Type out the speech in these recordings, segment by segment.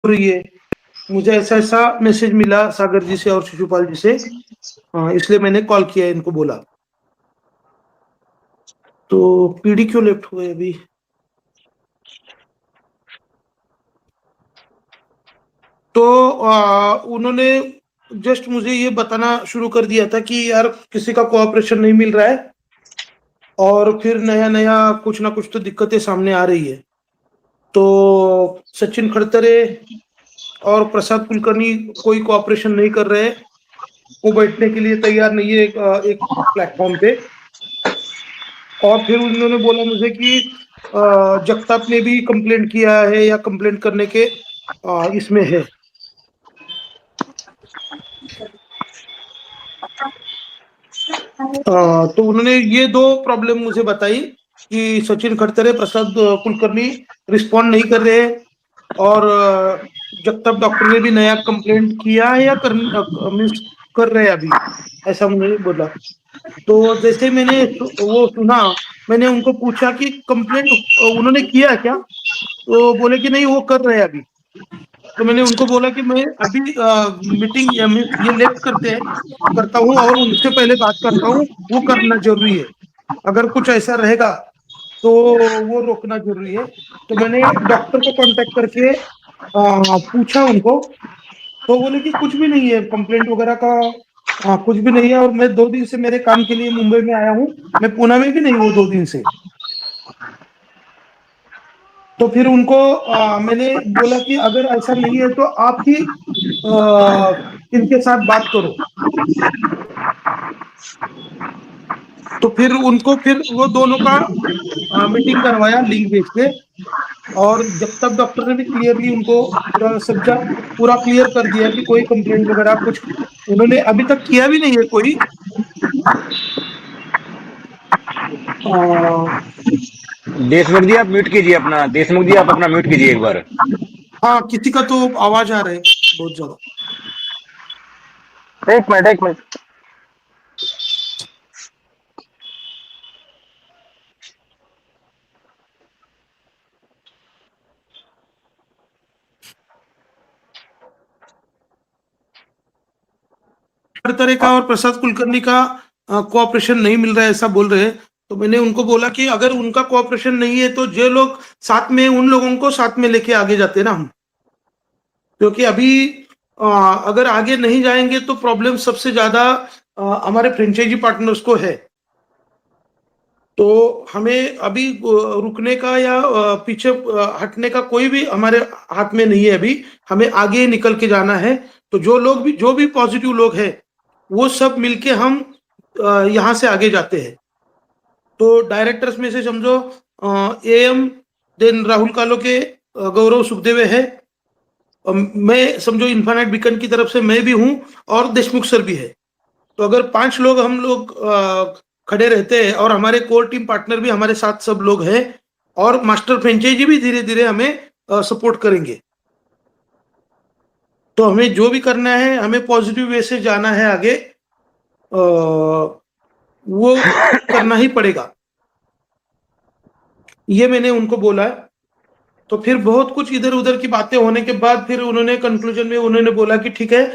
रही है। मुझे ऐसा ऐसा मैसेज मिला सागर जी से और शिशुपाल जी से। इसलिए मैंने कॉल किया, इनको बोला। तो पीडी क्यों लेफ्ट हुए अभी? तो उन्होंने जस्ट मुझे ये बताना शुरू कर दिया था कि यार किसी का कोऑपरेशन नहीं मिल रहा है, और फिर नया नया कुछ ना कुछ तो दिक्कतें सामने आ रही है। तो सचिन खड़तरे और प्रसाद कुलकर्णी कोई कोऑपरेशन नहीं कर रहे, वो बैठने के लिए तैयार नहीं है एक प्लेटफॉर्म पे। और फिर उन्होंने बोला मुझे कि जगताप ने भी कंप्लेंट किया है या कंप्लेंट करने के इसमें है। तो उन्होंने ये दो प्रॉब्लम मुझे बताई कि सचिन खड़तरे, प्रसाद कुलकर्णी रिस्पॉन्ड नहीं कर रहे हैं, और जगताप डॉक्टर ने भी नया कंप्लेंट किया है या मीन्स कर रहे हैं अभी, ऐसा मुझे बोला। तो जैसे मैंने वो सुना, मैंने उनको पूछा कि कंप्लेंट उन्होंने किया क्या, तो बोले कि नहीं वो कर रहे हैं अभी। तो मैंने उनको बोला कि मैं अभी मीटिंग ये लेफ्ट करता हूँ और उनसे पहले बात करता हूँ, वो करना जरूरी है। अगर कुछ ऐसा रहेगा तो वो रोकना जरूरी है। तो मैंने डॉक्टर को कांटेक्ट करके पूछा उनको, तो बोले कि कुछ भी नहीं है, कंप्लेंट वगैरह का कुछ भी नहीं है, और मैं 2 दिन से मेरे काम के लिए मुंबई में आया हूँ, मैं पुणे में भी नहीं हूँ 2 दिन से। तो फिर उनको मैंने बोला कि अगर ऐसा नहीं है तो आप ही इनके साथ बात करो। तो फिर उनको फिर वो दोनों का मीटिंग करवाया लिंक भेज के। और जब तक डॉक्टर ने भी क्लियरली उनको पूरा सब्जेक्ट पूरा क्लियर कर दिया कि कोई कंप्लेंट वगैरह कुछ उन्होंने अभी तक किया भी नहीं है कोई। अ, देशमुख जी आप म्यूट कीजिए अपना, देशमुख जी आप अपना म्यूट कीजिए एक बार। हाँ, किसी का तो आवाज आ रहा है बहुत ज्यादा। एक मिनट एक मिनट। हर तरह का और प्रसाद कुलकर्णी का कोऑपरेशन नहीं मिल रहा है ऐसा बोल रहे हैं। तो मैंने उनको बोला कि अगर उनका कोऑपरेशन नहीं है तो जो लोग साथ में, उन लोगों को साथ में लेके आगे जाते ना हम। क्योंकि अभी अगर आगे नहीं जाएंगे तो प्रॉब्लम सबसे ज्यादा हमारे फ्रेंचाइजी पार्टनर्स को है। तो हमें अभी रुकने का या पीछे हटने का कोई भी हमारे हाथ में नहीं है अभी। हमें आगे निकल के जाना है। तो जो भी पॉजिटिव लोग हैं, वो सब मिलके हम यहाँ से आगे जाते हैं। तो डायरेक्टर्स में से समझो एएम, देन राहुल कालोके, गौरव सुखदेवे है, मैं समझो इन्फानाइट बीकन की तरफ से मैं भी हूँ, और देशमुख सर भी है। तो अगर 5 लोग हम लोग खड़े रहते हैं, और हमारे कोर टीम पार्टनर भी हमारे साथ सब लोग हैं, और मास्टर फ्रेंचाइजी भी धीरे धीरे हमें सपोर्ट करेंगे। तो हमें जो भी करना है, हमें पॉजिटिव वे से जाना है आगे, वो करना ही पड़ेगा, ये मैंने उनको बोला है। तो फिर बहुत कुछ इधर उधर की बातें होने के बाद फिर उन्होंने कंक्लूजन में उन्होंने बोला कि ठीक है,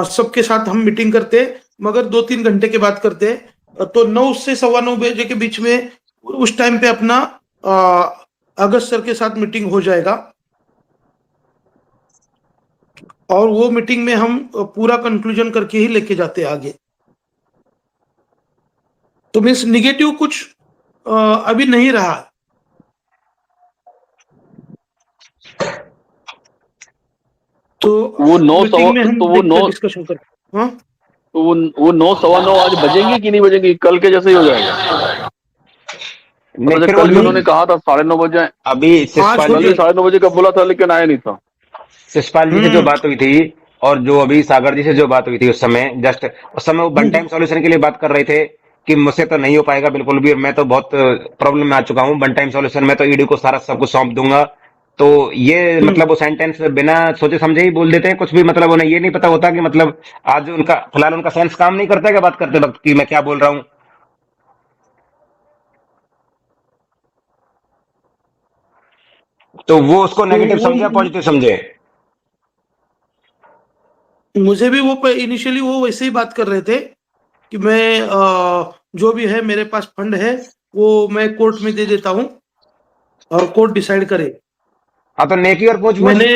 सबके साथ हम मीटिंग करते हैं, मगर 2-3 घंटे के बाद करते हैं। तो 9 से 9:15 बजे के बीच में उस टाइम पे अपना अगस्त सर के साथ मीटिंग हो जाएगा। और वो मीटिंग में हम पूरा कंक्लूजन करके ही लेके जाते हैं आगे। तो मीन्स निगेटिव कुछ अभी नहीं रहा। तो वो नौ सवा मीटिंग में हम तो वो देखते नौ डिस्कशन करते। हाँ, तो वो 9 सवा 9 आज बजेंगे कि नहीं बजेंगे, कल के जैसे ही हो जाएगा? नहीं, मतलब फिर वो कल भी जो उन्होंने कहा था 9:30 बजे। अभी आज शिषपाल हो कल भी जी, जाएगा। 9:30 बजे का बोला था लेकिन आया नहीं था। शिषपाल जी से जो हम्म। बात हुई थी, और जो अभी सागर जी से जो बात हुई थी उस समय, जस्ट उस समय वो वन हम्म। टाइम सॉल्यूशन के लिए बात कर रहे थे कि मुझसे तो नहीं हो पाएगा बिल्कुल भी, मैं तो बहुत प्रॉब्लम में आ चुका हूँ, वन टाइम सॉल्यूशन में तो ईडी को सारा सब कुछ सौंप दूंगा। तो ये हम्म। मतलब वो सेंटेंस बिना सोचे समझे ही बोल देते हैं कुछ भी, मतलब उन्हें ये नहीं पता होता कि मतलब आज उनका फिलहाल उनका सेंस काम नहीं करता है क्या बात करते वक्त कि मैं क्या बोल रहा हूँ। तो वो उसको तो नेगेटिव वो समझे या पॉजिटिव समझे। मुझे भी वो इनिशियली वो वैसे ही बात कर रहे थे कि मैं जो भी है मेरे पास फंड है वो मैं कोर्ट में दे देता हूँ और कोर्ट डिसाइड करे। हाँ तो नेकी और पूछ पूछ मैंने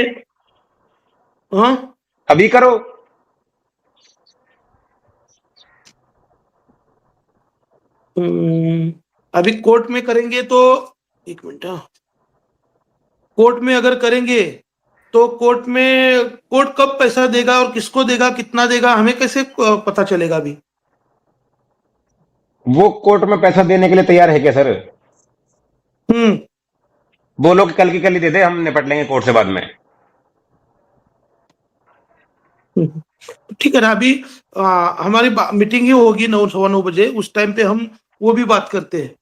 हाँ अभी करो। अभी कोर्ट में करेंगे तो एक मिनट, हाँ, कोर्ट में अगर करेंगे तो कोर्ट कब पैसा देगा और किसको देगा कितना देगा हमें कैसे पता चलेगा अभी? वो कोर्ट में पैसा देने के लिए तैयार है क्या सर? हम्म बोलो कि कल की कल ही दे दे, हम निपट लेंगे कोर्ट से बाद में। ठीक है ना। अभी हमारी मीटिंग ही होगी 9 सवा 9 बजे, उस टाइम पे हम वो भी बात करते हैं।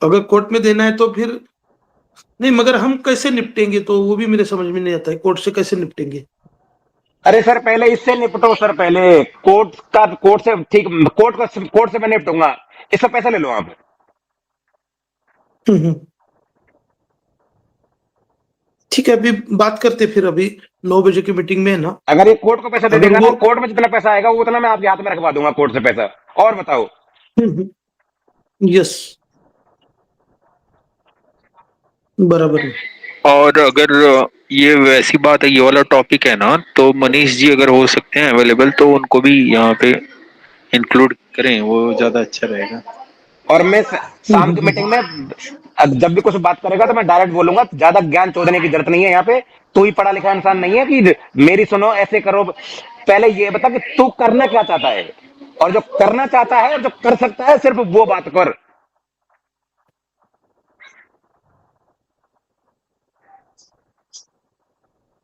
अगर कोर्ट में देना है तो फिर नहीं, मगर हम कैसे निपटेंगे तो वो भी मेरे समझ में नहीं आता है, कोर्ट से कैसे निपटेंगे? अरे सर पहले इससे निपटो सर, पहले कोर्ट से ठीक, कोर्ट से मैं निपटूंगा, इसका पैसा ले लो आप। हम्म। ठीक है, अभी बात करते फिर, अभी 9 बजे की मीटिंग में है ना। अगर ये कोर्ट को पैसा दे अगर देगा वो ना, कोर्ट में जितना पैसा आएगा वो उतना मैं आपके हाथ में रखवा दूंगा कोर्ट से पैसा। और बताओ। यस, बराबर है। और अगर ये वैसी बात है, ये वाला टॉपिक है ना, तो मनीष जी अगर हो सकते हैं अवेलेबल तो उनको भी यहाँ पे इंक्लूड करें, वो ज्यादा अच्छा रहेगा। और मैं शाम की मीटिंग में जब भी कुछ बात करेगा तो मैं डायरेक्ट बोलूंगा, ज्यादा ज्ञान चोदने की जरूरत नहीं है यहाँ पे। तू ही पढ़ा लिखा इंसान नहीं है कि मेरी सुनो ऐसे करो। पहले ये बता कि तू करना क्या चाहता है, और जो करना चाहता है और जो कर सकता है सिर्फ वो बात कर।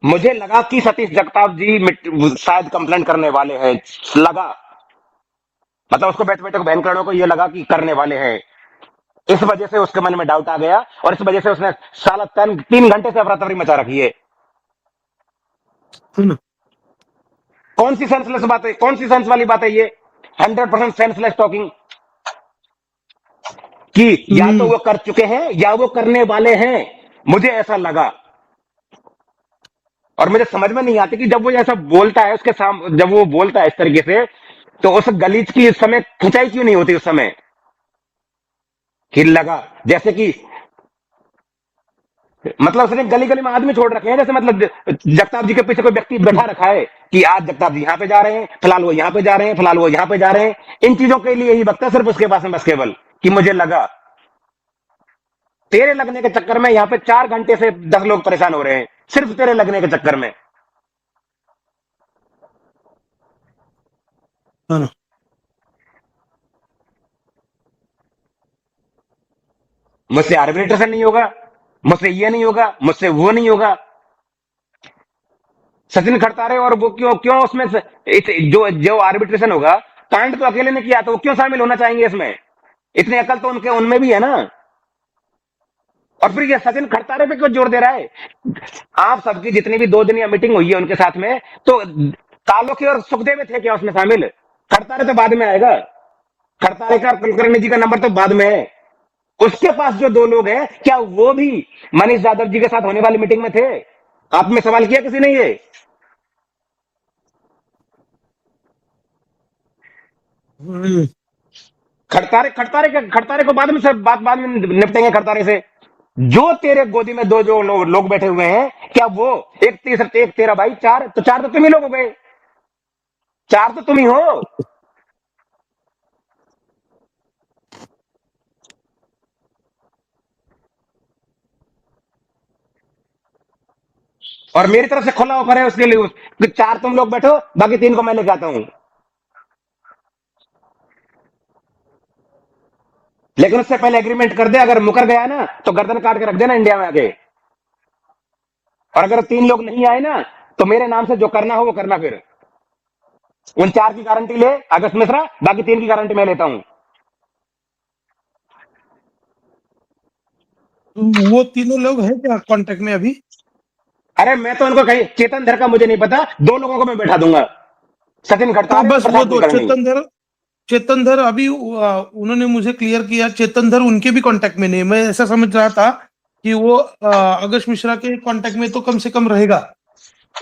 मुझे लगा कि सतीश जगताप जी शायद कंप्लेंट करने वाले हैं, लगा, मतलब उसको बैठे बैठे बहन करणों को ये लगा कि करने वाले हैं। इस वजह से उसके मन में डाउट आ गया और इस वजह से उसने साला 3 घंटे से अफरा तफरी मचा रखी है। कौन सी सेंसलेस बात है, कौन सी सेंस वाली बात है ये? 100% सेंसलेस टॉकिंग कि या तो वो कर चुके हैं या वो करने वाले हैं, मुझे ऐसा लगा। और मुझे समझ में नहीं आती कि जब वो ऐसा बोलता है उसके सामने, जब वो बोलता है इस तरीके से, तो उस गलीच की उस समय खिंचाई क्यों नहीं होती उस समय? कि लगा जैसे कि मतलब उसने गली गली में आदमी छोड़ रखे हैं, जैसे मतलब जगताप जी के पीछे कोई व्यक्ति बैठा रखा है कि आज जगताप जी यहां पे जा रहे हैं, फिलहाल वो यहां पे जा रहे हैं, फिलहाल वो यहां पे जा रहे हैं। इन चीजों के लिए ही वक्त है सिर्फ उसके पास में, बस केवल कि मुझे लगा। तेरे लगने के चक्कर में यहां पे 4 घंटे से 10 लोग परेशान हो रहे हैं, सिर्फ तेरे लगने के चक्कर में। मुझसे आर्बिट्रेशन नहीं होगा, मुझसे ये नहीं होगा, मुझसे वो नहीं होगा। सचिन खड़तारे और वो क्यों क्यों उसमें जो जो आर्बिट्रेशन होगा, कांड तो अकेले ने किया, तो वो क्यों शामिल होना चाहेंगे इसमें? इतनी अकल तो उनके उनमें भी है ना। और फिर ये सचिन खड़तारे पे क्यों जोर दे रहा है? आप सबकी जितनी भी 2 दिन या मीटिंग हुई है उनके साथ में, तो तालुके और सुखदेव थे क्या उसमें शामिल? खड़तारे तो बाद में आएगा, खड़तारे का कुलकर्णी जी का नंबर तो बाद में है। उसके पास जो 2 लोग हैं, क्या वो भी मनीष यादव जी के साथ होने वाली मीटिंग में थे? आप में सवाल किया किसी ने ये? खड़तारे को बाद में सब बाद में निपटेंगे खड़तारे से। जो तेरे गोदी में 2 जो लोग बैठे हुए हैं, क्या वो एक तेरा भाई, 4 तो 4 तो तुम ही लोग हो गए, 4 तो तुम ही हो। और मेरी तरफ से खुला ऑफर है उसके लिए कि 4 तुम लोग बैठो, बाकी 3 को मैं लेके आता हूं। लेकिन उससे पहले एग्रीमेंट कर दे, अगर मुकर गया ना तो गर्दन काट के रख देना इंडिया में आके। और अगर 3 लोग नहीं आए ना, तो मेरे नाम से जो करना हो वो करना। फिर उन 4 की गारंटी ले अगस्त मिश्रा, बाकी 3 की गारंटी मैं लेता हूं। वो तीनों लोग हैं क्या कांटेक्ट में अभी? अरे मैं तो उनको कहीं, चेतन धर का मुझे नहीं पता, 2 लोगों को मैं बैठा दूंगा, सचिन हाँ, खड़तारे और बस वो प्रसाद 2 कुलकर्णी। चेतन धर अभी उन्होंने मुझे क्लियर किया, चेतन धर उनके भी कांटेक्ट में नहीं। मैं ऐसा समझ रहा था कि वो अगस्त मिश्रा के कांटेक्ट में तो कम से कम रहेगा।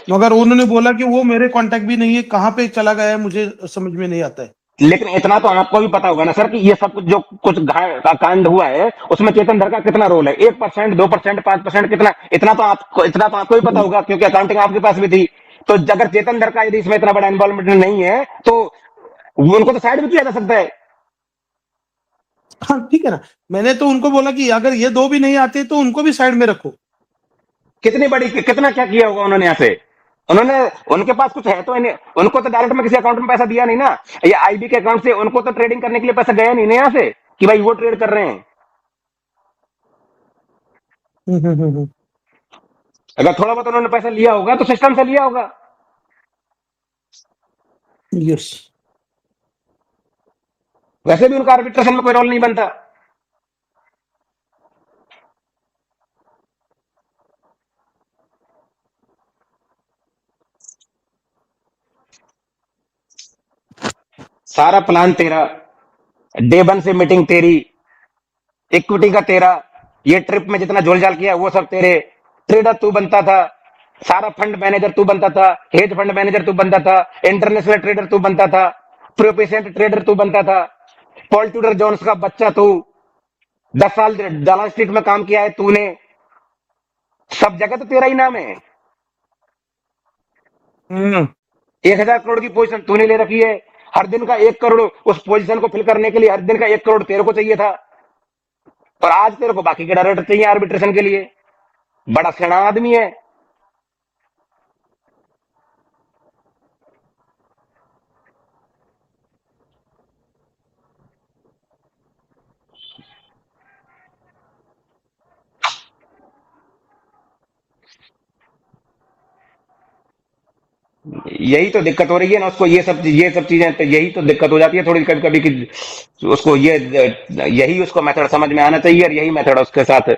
मगर उन्होंने बोला कि वो मेरे कांटेक्ट भी नहीं है, कहाँ पे चला गया है मुझे समझ में नहीं आता है। लेकिन इतना तो आपको भी पता होगा ना सर कि ये सब कुछ जो कुछ का कांड हुआ है उसमें चेतन धर का कितना रोल है? 1%, 2%, 5%, कितना? इतना तो आपको भी पता होगा क्योंकि अकाउंटिंग आपके पास भी थी। तो अगर चेतन धर का यदि इसमें इतना बड़ा इन्वॉल्वमेंट नहीं है तो उनको तो साइड भी किया जा सकता है। हाँ ठीक है ना, मैंने तो उनको बोला कि अगर ये दो भी नहीं आते तो उनको भी साइड में रखो। कितनी बड़ी, कितना क्या किया होगा उन्होंने यहाँ से? उन्होंने, उनके पास कुछ है तो इन्हें, उनको तो डायरेक्ट में किसी अकाउंट में पैसा दिया नहीं ना, या आईबी के अकाउंट से उनको तो ट्रेडिंग करने के लिए पैसा गया नहीं ना यहाँ से कि भाई वो ट्रेड कर रहे हैं। अगर थोड़ा बहुत उन्होंने पैसा लिया होगा तो सिस्टम से लिया होगा। यस। वैसे भी उनका आर्बिट्रेशन में कोई रोल नहीं बनता। सारा प्लान तेरा, डे 1 से मीटिंग तेरी, इक्विटी का तेरा, ये ट्रिप में जितना झोलझाल किया वो सब तेरे, ट्रेडर तू बनता था, सारा फंड मैनेजर तू बनता था, हेज फंड मैनेजर तू बनता था, इंटरनेशनल ट्रेडर तू बनता था, प्रोफेशनल ट्रेडर तू बनता था, पॉल ट्यूडर जोन्स का बच्चा तू, 10 साल डलास स्ट्रीट में काम किया है तूने, सब जगह तो तेरा ही नाम है। 1000 करोड़ की पोजीशन तूने ले रखी है, हर दिन का 1 करोड़ उस पोजीशन को फिल करने के लिए हर दिन का 1 करोड़ तेरे को चाहिए था, और आज तेरे को बाकी के डायरेक्टर चाहिए आर्बिट्रेशन के लिए। बड़ा सियाना आदमी है। यही तो दिक्कत हो रही है ना उसको, ये सब चीजें, तो यही तो दिक्कत हो जाती है थोड़ी कभी कभी कि उसको यही उसको मेथड समझ में आना चाहिए, और यही मेथड उसके साथ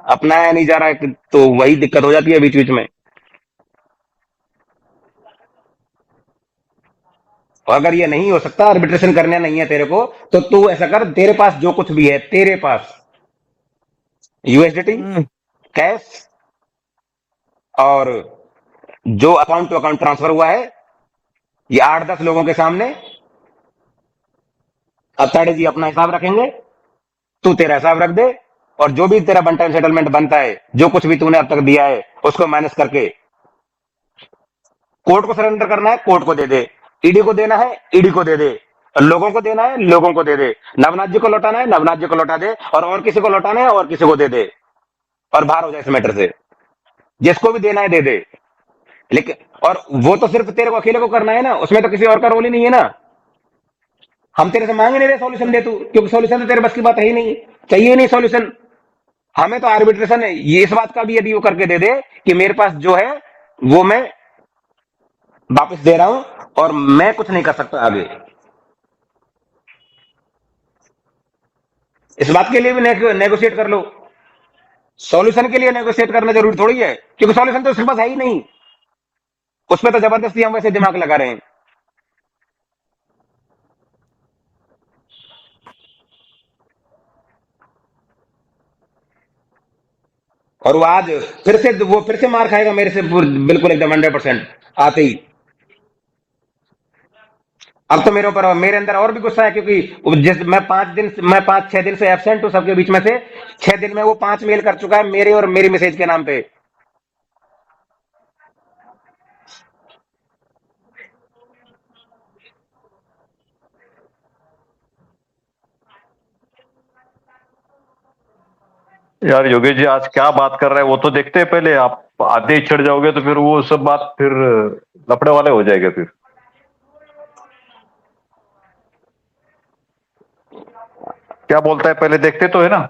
अपनाया नहीं जा रहा है, तो वही दिक्कत हो जाती है बीच बीच में। और अगर ये नहीं हो सकता, आर्बिट्रेशन करना नहीं है तेरे को, तो तू ऐसा कर, तेरे पास जो कुछ भी है, तेरे पास यूएसडीटी, कैश, और जो अकाउंट टू अकाउंट ट्रांसफर हुआ है, ये 8-10 लोगों के सामने अताड़े जी अपना हिसाब रखेंगे, तू तेरा हिसाब रख दे, और जो भी तेरा वन टाइम सेटलमेंट बनता है, जो कुछ भी तूने अब तक दिया है, उसको मैनेज करके कोर्ट को सरेंडर करना है, कोर्ट को दे दे, ईडी को देना है, ईडी को दे दे, लोगों को देना है, लोगों को दे दे, नवनाथ जी को लौटाना है, नवनाथ जी को लौटा दे, और किसी को लौटाना है और किसी को दे दे, और बाहर हो जाए इस मैटर से। जिसको भी देना है दे दे, लेकिन और वो तो सिर्फ तेरे को अकेले को करना है ना, उसमें तो किसी और का रोल ही नहीं है ना। हम तेरे से मांग ही नहीं रहे सॉल्यूशन दे तू, क्योंकि सॉल्यूशन तो तेरे बस की बात है ही नहीं, चाहिए नहीं सॉल्यूशन। हमें तो आर्बिट्रेशन है, ये इस बात का भी यदि वो करके दे दे कि मेरे पास जो है वो मैं वापस दे रहा हूं और मैं कुछ नहीं कर सकता आगे, इस बात के लिए भी नेगोशिएट कर लो। सॉल्यूशन के लिए नेगोशिएट करना जरूरी थोड़ी है, क्योंकि सॉल्यूशन तो उसके पास है ही नहीं, उसमें तो जबरदस्ती हम वैसे दिमाग लगा रहे हैं। और वो आज फिर से मार खाएगा मेरे से, बिल्कुल एकदम 100% आते ही। अब तो मेरे ऊपर, मेरे अंदर और भी गुस्सा है, क्योंकि मैं 5-6 दिन से एब्सेंट हूं सबके बीच में से, 6 दिन में वो 5 मेल कर चुका है मेरे और मेरी मैसेज के नाम पे। यार योगेश जी आज क्या बात कर रहे हैं वो तो देखते हैं पहले, आप आधे ही चढ़ जाओगे तो फिर वो सब बात फिर लफड़े वाले हो जाएगा फिर। क्या बोलता है पहले देखते तो है ना।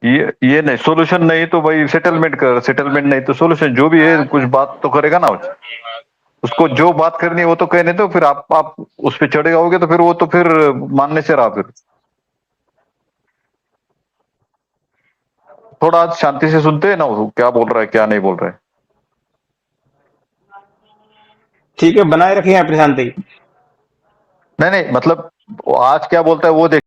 ये नहीं, सॉल्यूशन नहीं तो भाई सेटलमेंट कर, सेटलमेंट नहीं तो सॉल्यूशन, जो भी है कुछ बात तो करेगा ना। उसको जो बात करनी है वो तो कहने दो, फिर आप उस पर चढ़े जाओगे तो फिर वो तो फिर मानने से रहा। फिर थोड़ा आज शांति से सुनते हैं ना वो क्या बोल रहा है क्या नहीं बोल रहा है। ठीक है, बनाए रखिए अपनी शांति। नहीं मतलब आज क्या बोलता है वो देख